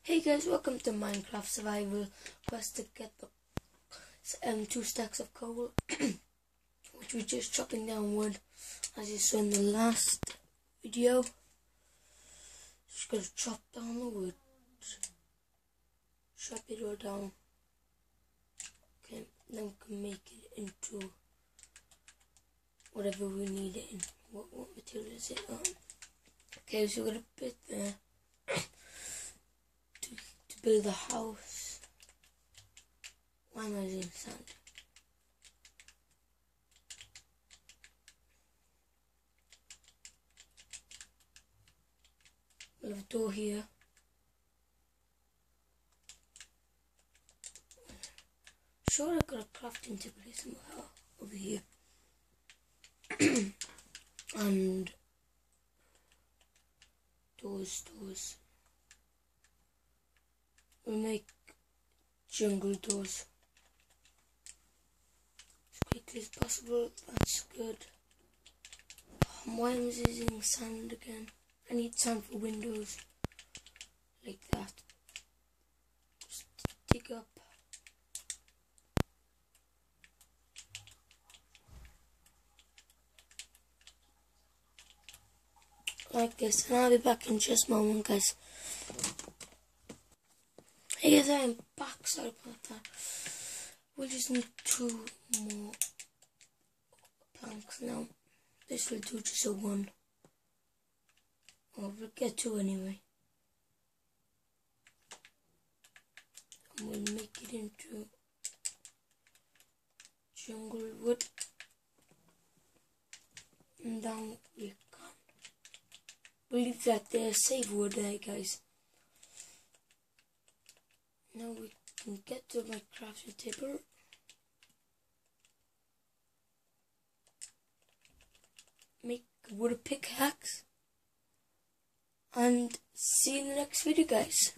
Hey guys, welcome to Minecraft Survival Quest to get the 2 stacks of coal, which we're just chopping down wood, as you saw in the last video. Just gonna chop down the wood, chop it all down. Okay, then we can make it into whatever we need it in. What material is it on? Okay, so we're gonna put there to build the house. Why am I using sand? We have a door here. Sure, I got a crafting table somewhere over here. And doors. We'll make jungle doors as quickly as possible. That's good. Why am I using sand again? I need sand for windows, like that. Just dig up. Like this, and I'll be back in just a moment, guys. Hey guys, I'm back. Sorry about that. We'll just need 2 more planks now. This will do just a 1. Oh, we'll get 2 anyway. And we'll make it into jungle wood. And then we can. We'll leave that there. Save wood there, guys. Now we can get to my crafting table. Make a wood pickaxe. And see you in the next video, guys.